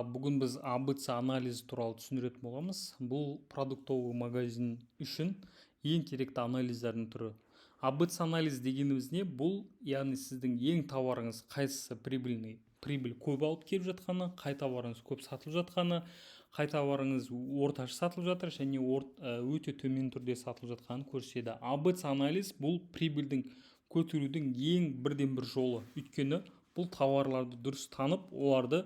Бүгін біз АБЦ анализі туралы түсіндіретін боламыз. Бұл продуктовый магазин үшін ең керекті анализдердің түрі. АБЦ анализ дегеніміз не? Бұл яғни сіздің ең тауарыңыз қайсысы прибыль көп алып келіп жатқаны, қай тауарыңыз көп сатылып жатқаны, қай тауарыңыз орташа сатылып жатыр және өте төмен түрде сатылып жатқанын көрсетеді. АБЦ анализ бұл прибыльдің көтерудің ең бірден бір жолы. Өйткені бұл тауарларды дұрыс танып, оларды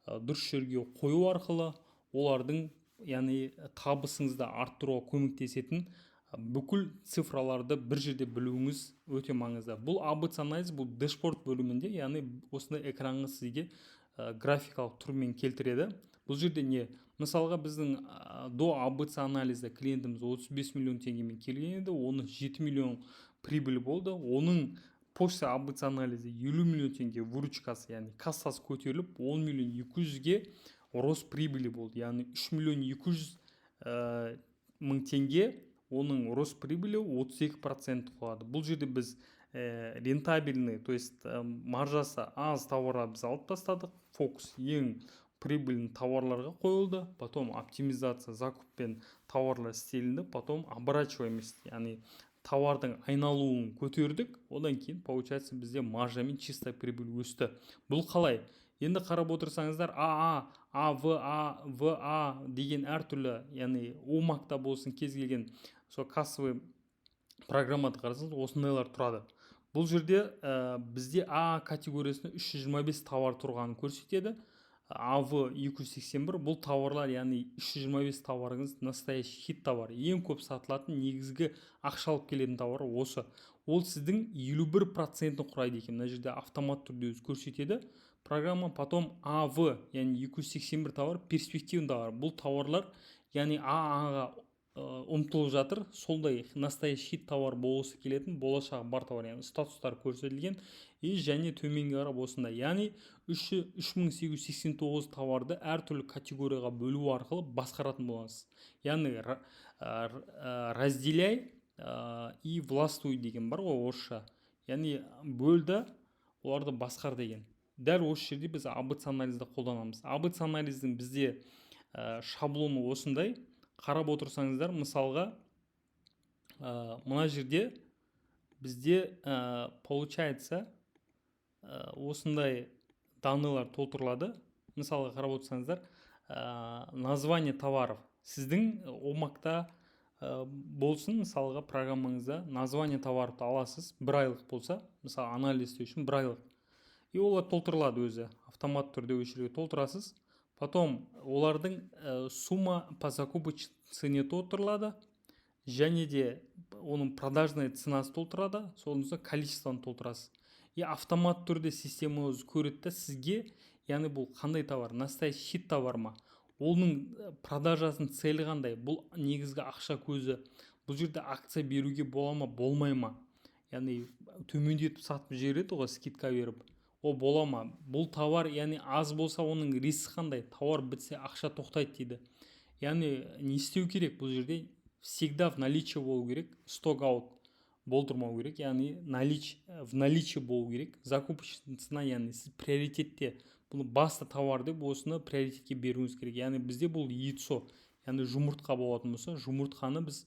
дұрыс жерге қою арқылы олардың яғни табысыңызды арттыруға көмектесетін бүкіл цифраларды бір жерде білуіңіз өте маңызды. Бұл АБЦ анализ, бұл дэшборд бөлімінде, яғни осындай экранға сізге графикалық түрмен келтіреді. Бұл жерде не? Мысалға біздің до АБЦ анализда клиентіміз 35 миллион теңгемен келген еді, оны 7 миллион прибыль болды. Оның после АБЦ анализі 50 миллион теңге выручкасы, яғни кассасы көтеріліп 10 миллион 200-ге рост прибыли болды. Яғни 3 миллион 200 мың теңге оның рост прибыли 32% болады. Бұл жерде біз рентабельный, то есть маржасы аз тауарлар біз алып тастадық. Фокус ең прибыльный тауарларға қойылды. Потом оптимизация закуппен тауарлар істелінді. Потом оборачиваемость, яғни тауардың айналуын көтердік. Одан кейін получается бізде маржамен чистая прибыль өсті. Бұл қалай? Енді қарап отырсаңыздар АА, АВА, ВА деген әртүрлі, яғни омақта болсын кез келген сол кассовый программада қарасаңыз осындайлар тұрады. Бұл жерде бізде А категориясында 325 тауар тұрғанын көрсетеді. АВ 281 бұл тауарлар, яғни 325 тауарыңыз настоящий хит товар. Ең көп сатылатын негізгі ақша алып келетін тауар осы. Ол сіздің 51%-ні құрайды екен. Мына жерде автомат түрде өзі көрсетеді программа. Потом АВ, яғни 281 тауар перспективный тауар. Бұл тауарлар, яғни ААға ұмтылып жатыр, солдай настоящий хит товар болғысы келетін, болашағы бар товар, яғни статустар көрсетілген. Және төменге қарап осында, яғни 3889 товарды әртүрлі категорияға бөлу арқылы басқаратын боласыз. Яғни разделяй и властвуй деген бар ғой орысша. Яғни бөлді, оларды басқар деген. Дәл осы жерде біз АБЦ анализді қолданамыз. АБЦ анализдің бізде шаблоны осындай. Қарап отырсаңыздар, мысалға мына жерде бізде получается осындай данылар толтырылады. Мысалға қарап отырсаңыздар, название товаров. Сіздің омақта болсын, мысалға программаңызда название товарды аласыз, бір айлық болса, мысалы анализ үшін бір айлық. И олар толтырылады өзі. Автомат түрде өшірге толтырасыз. Потом олардың сумма по закупочной цене толтырылады. Және де оның продажная ценасы толтырады. Соңында количествоны толтырасыз. И автомат түрде система өзі көреді сізге, яғни бұл қандай товар, настоящий хит товар ма? Оның продажасын целі қандай? Бұл негізгі ақша көзі. Бұл жерде акция беруге бола ма, болмай ма? Яғни төмендетіп сатып жібереді ғой, скидка беріп. О бола ма? Бұл товар, яғни аз болса оның рискі қандай? Товар бітсе ақша тоқтайды дейді. Яғни не істеу керек бұл жерде? Всегда в наличии болу керек, сток аут болдырмау керек, яғни в наличии болу керек. Закупочная цена, яғни сіз приоритетте бұны басты товар деп осыны приоритетке беруіңіз керек. Яғни бізде бұл яйцо, яғни жұмыртқа болатын болса, жұмыртқаны біз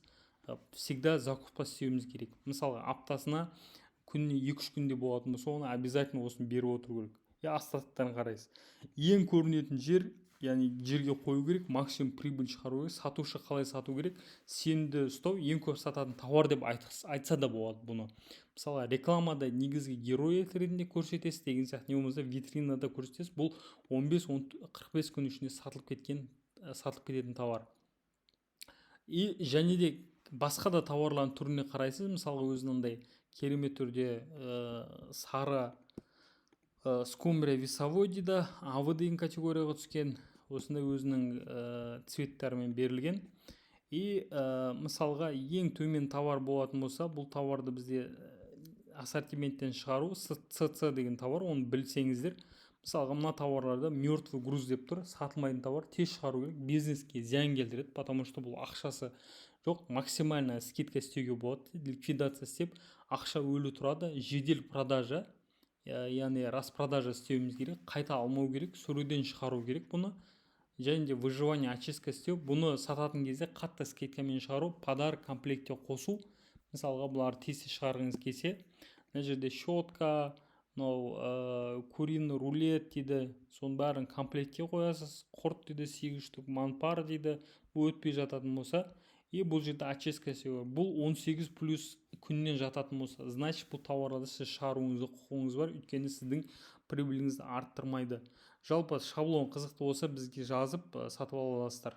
всегда закупқа істеуіміз керек. Мысалға аптасына күніне 2-3 күнде болатын болса, оны обязательно осыны беріп отыру керек. Остатықтарын қарайсыз. Ең көрінетін жер, яғни жерге қою керек, максимум прибыль шығару керек, сатушы қалай сату керек, сенімді ұстау, ең көп сататын товар деп айтса да болады бұны. Мысалы рекламада негізгі герой ретінде көрсетесіз деген сияқты, не болмаса витринада көрсетесіз. Бұл 15-45 күн ішінде сатылып кететін товар. И және де басқа да тауарлардың түріне қарайсыз. Мысалға өзінандай керемет түрде сары скумбрия весовой дейді, АВ деген категорияға түскен, осындай өзінің цветтермен берілген. И мысалға ең төмен товар болатын болса, бұл товарды бізде ассортименттен шығару, ЦЦ деген товар, оны білсеңіздер. Мысалға мына товарларда мертвый груз деп тұр, сатылмайтын товар, тез шығару керек, бизнеске зиян келтіреді, потому что бұл ақшасы жоқ, максимально скидка істеуге болады, ликвидация істеп, ақша өлі тұрады, жедел продажа, яғни распродажа істеуіміз керек, қайта алмау керек, сөруден шығару керек бұны, және де выживание очистка істеу, бұны сататын кезде қатты скидкамен шығару, подарок комплектте қосу. Мысалға бұлар тез шығарғыңыз келсе, мына жерде щетка, мынау куриный рулет дейді, соның бәрін комплектке қоясыз. Құрт дейді 8 штук, манпар дейді, бұл өтпей жататын болса, и бұл жерде очистка істеу. Бұл 18 плюс күннен жататын болса, значит бұл тауарларды сіз шығаруыңызға құқығыңыз бар, өйткені сіздің прибыліңізді арттырмайды. Жалпы шаблон қызықты болса бізге жазып сатып ала аласыздар.